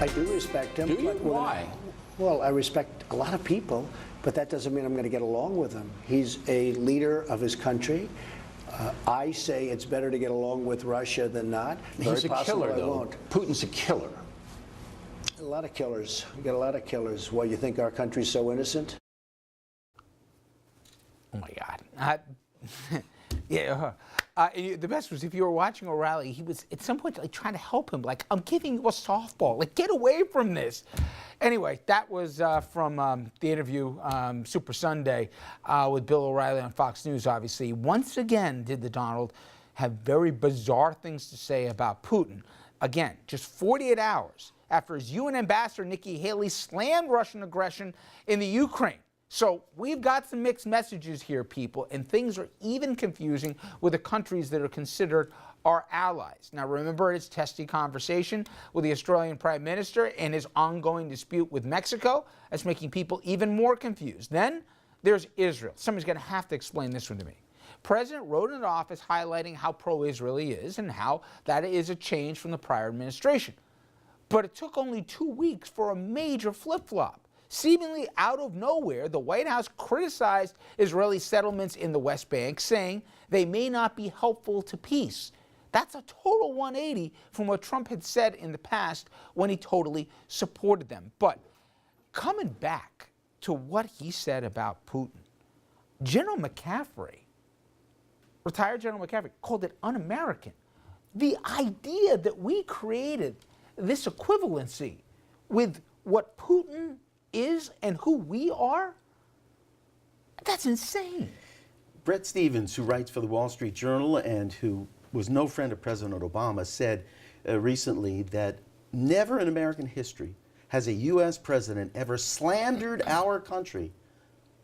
I do respect him. Do you? Why? Well, I respect a lot of people, but that doesn't mean I'm going to get along with him. He's a leader of his country. I say it's better to get along with Russia than not. He's a killer, though. Putin's a killer. A lot of killers. We got a lot of killers. Why, you think our country's so innocent? Oh my God. Yeah. The best was if you were watching a rally, he was at some point like trying to help him, like, I'm giving you a softball, like, get away from this. Anyway, that was from the interview Super Sunday with Bill O'Reilly on Fox News, obviously. Once again, did the Donald have very bizarre things to say about Putin. Again, just 48 hours after his UN ambassador, Nikki Haley, slammed Russian aggression in the Ukraine. So we've got some mixed messages here, people, and things are even confusing with the countries that are considered our allies. Now, remember his testy conversation with the Australian Prime Minister and his ongoing dispute with Mexico? That's making people even more confused. Then there's Israel. Somebody's going to have to explain this one to me. President wrote in office highlighting how pro-Israel he is and how that is a change from the prior administration. But it took only 2 weeks for a major flip-flop. Seemingly out of nowhere, the White House criticized Israeli settlements in the West Bank, saying they may not be helpful to peace. That's a total 180 from what Trump had said in the past when he totally supported them. But coming back to what he said about Putin, General McCaffrey, retired General McCaffrey, called it un-American. The idea that we created this equivalency with what Putin is and who we are, that's insane. Bret Stephens, who writes for the Wall Street Journal and who was no friend of President Obama, said recently that never in American history has a U.S. president ever slandered our country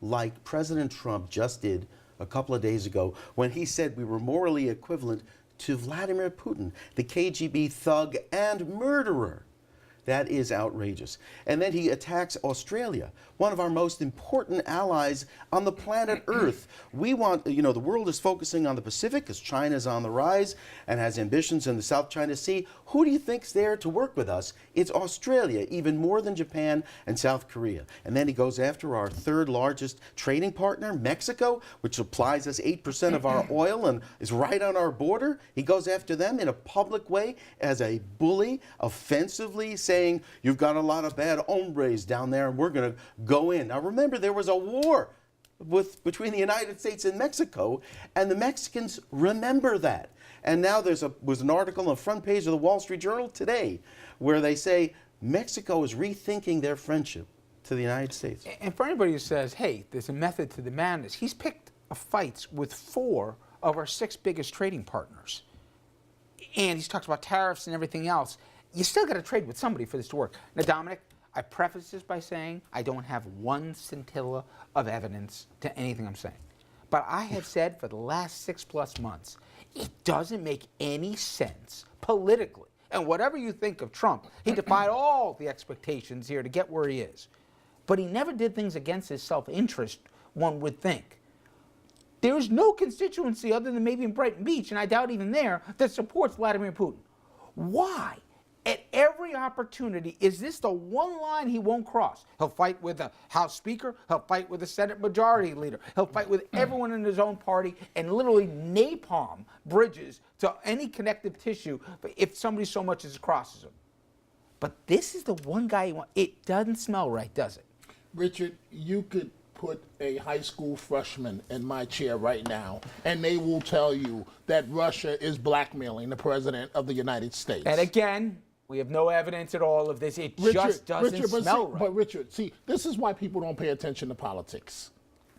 like President Trump just did a couple of days ago when he said we were morally equivalent to Vladimir Putin, the KGB thug and murderer. That is outrageous. And then he attacks Australia, one of our most important allies on the planet Earth. We want, the world is focusing on the Pacific because China's on the rise and has ambitions in the South China Sea. Who do you think's there to work with us? It's Australia, even more than Japan and South Korea. And then he goes after our third largest trading partner, Mexico, which supplies us 8% of our oil and is right on our border. He goes after them in a public way as a bully, offensively saying, you've got a lot of bad hombres down there and we're going to go in. Now remember, there was a war between the United States and Mexico, and the Mexicans remember that. And now was an article on the front page of the Wall Street Journal today where they say Mexico is rethinking their friendship to the United States. And for anybody who says, hey, there's a method to the madness, he's picked fights with 4 of our 6 biggest trading partners. And he's talked about tariffs and everything else. You still got to trade with somebody for this to work. Now, Dominic, I preface this by saying I don't have one scintilla of evidence to anything I'm saying. But I have said for the last 6+ months, it doesn't make any sense politically. And whatever you think of Trump, he defied all the expectations here to get where he is. But he never did things against his self-interest, one would think. There's no constituency other than maybe in Brighton Beach, and I doubt even there, that supports Vladimir Putin. Why? At every opportunity, is this the one line he won't cross? He'll fight with the House Speaker, he'll fight with the Senate Majority Leader, he'll fight with everyone in his own party and literally napalm bridges to any connective tissue if somebody so much as crosses him. But this is the one guy you want. It doesn't smell right, does it? Richard, you could put a high school freshman in my chair right now, and they will tell you that Russia is blackmailing the President of the United States. And again, we have no evidence at all of this. It just doesn't smell right. But Richard, see, this is why people don't pay attention to politics.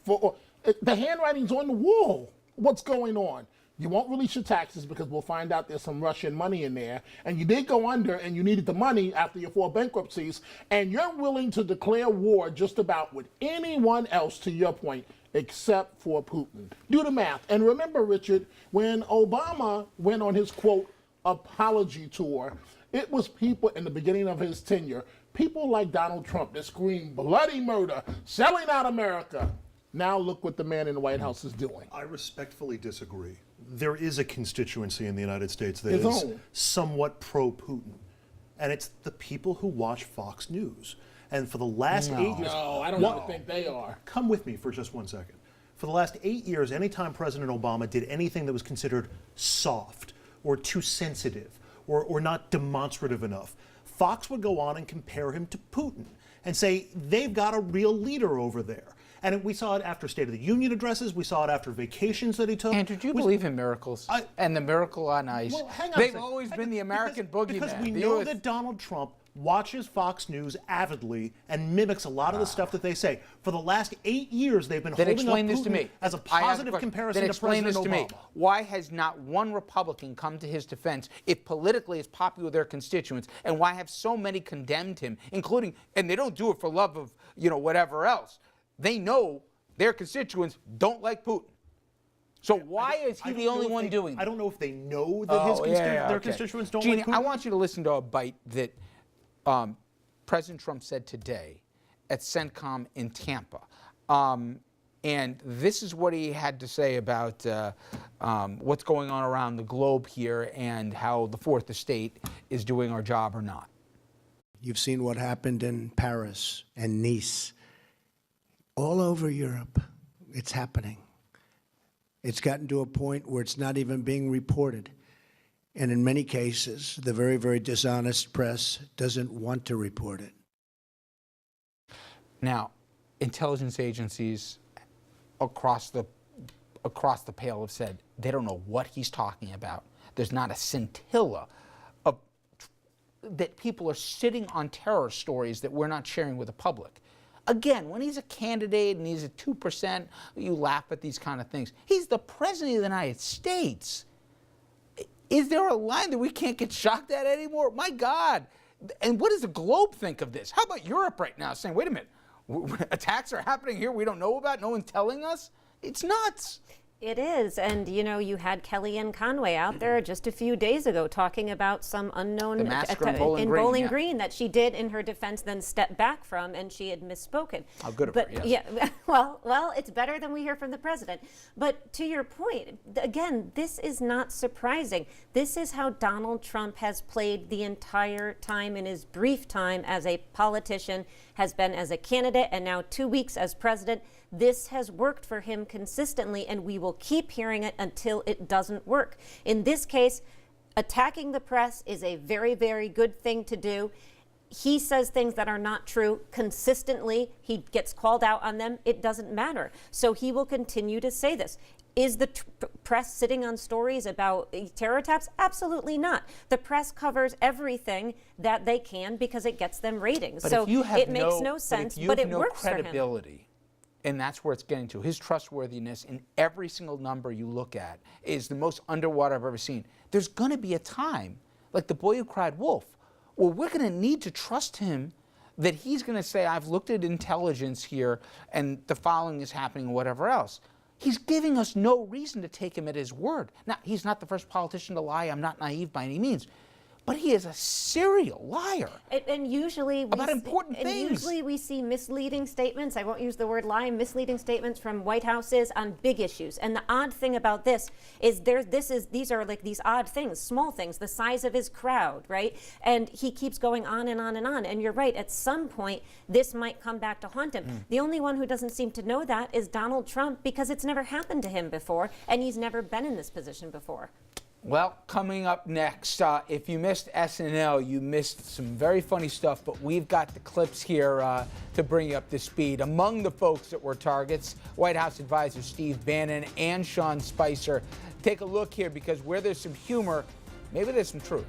The handwriting's on the wall. What's going on? You won't release your taxes because we'll find out there's some Russian money in there. And you did go under and you needed the money after your 4 bankruptcies. And you're willing to declare war just about with anyone else, to your point, except for Putin. Do the math. And remember, Richard, when Obama went on his, quote, apology tour, it was people in the beginning of his tenure, people like Donald Trump that screamed bloody murder, selling out America. Now look what the man in the White House is doing. I respectfully disagree. There is a constituency in the United States that is somewhat pro-Putin. and it's the people who watch Fox News. And for the last 8 years, No, I don't even think they are. Come with me for just 1 second. For the last 8 years, anytime President Obama did anything that was considered soft or too sensitive or not demonstrative enough, Fox would go on and compare him to Putin and say, they've got a real leader over there. And we saw it after State of the Union addresses. We saw it after vacations that he took. Andrew, do you believe in miracles and the miracle on ice? Well, hang on a They've second. always been the American boogeyman. Because we know that Donald Trump watches Fox News avidly and mimics a lot of the stuff that they say. For the last 8 years, they've been Then holding explain up this Putin to me. as a I have positive question. comparison Then to explain President this Obama. to me. Why has not one Republican come to his defense if politically it's popular with their constituents, and why have so many condemned him, including, and they don't do it for love of, whatever else. They know their constituents don't like Putin. So why is he the only one doing that? I don't know if they know that their constituents don't Jeannie, like Putin. I want you to listen to a bite that President Trump said today at CENTCOM in Tampa. And this is what he had to say about what's going on around the globe here and how the fourth estate is doing our job or not. You've seen what happened in Paris and Nice. All over Europe, it's happening. It's gotten to a point where it's not even being reported. And in many cases, the very, very dishonest press doesn't want to report it. Now, intelligence agencies across the pale have said they don't know what he's talking about. There's not a scintilla of that people are sitting on terror stories that we're not sharing with the public. Again, when he's a candidate and he's at 2%, you laugh at these kind of things. He's the president of the United States. Is there a line that we can't get shocked at anymore? My God. And what does the globe think of this? How about Europe right now saying, wait a minute, attacks are happening here we don't know about, no one's telling us? It's nuts. It is, and you had Kellyanne Conway out there just a few days ago talking about some unknown massacre in Bowling Green, that she did in her defense, then stepped back from, and she had misspoken. How good of her, yes. Yeah, well, it's better than we hear from the president. But to your point, again, this is not surprising. This is how Donald Trump has played the entire time in his brief time as a politician, has been as a candidate, and now 2 weeks as president. This has worked for him consistently, and we will keep hearing it until it doesn't work. In this case, attacking the press is a very, very good thing to do. He says things that are not true consistently. He gets called out on them. It doesn't matter. So he will continue to say this. Is the press sitting on stories about terror attacks? Absolutely not. The press covers everything that they can because it gets them ratings. But so it makes no sense, but it works for him. Credibility. And that's where it's getting to. His trustworthiness in every single number you look at is the most underwater I've ever seen. There's going to be a time, like the boy who cried wolf, where we're going to need to trust him that he's going to say, I've looked at intelligence here and the following is happening, whatever else. He's giving us no reason to take him at his word. Now, he's not the first politician to lie. I'm not naive by any means. But he is a serial liar. And usually about important things. Usually we see misleading statements. I won't use the word lie. Misleading statements from White Houses on big issues. And the odd thing about this is these are like these odd things, small things, the size of his crowd, right? And he keeps going on and on and on. And you're right. At some point, this might come back to haunt him. The only one who doesn't seem to know that is Donald Trump, because it's never happened to him before, and he's never been in this position before. Well, coming up next, if you missed SNL, you missed some very funny stuff, but we've got the clips here to bring you up to speed. Among the folks that were targets, White House advisors Steve Bannon and Sean Spicer. Take a look here, because where there's some humor, maybe there's some truth.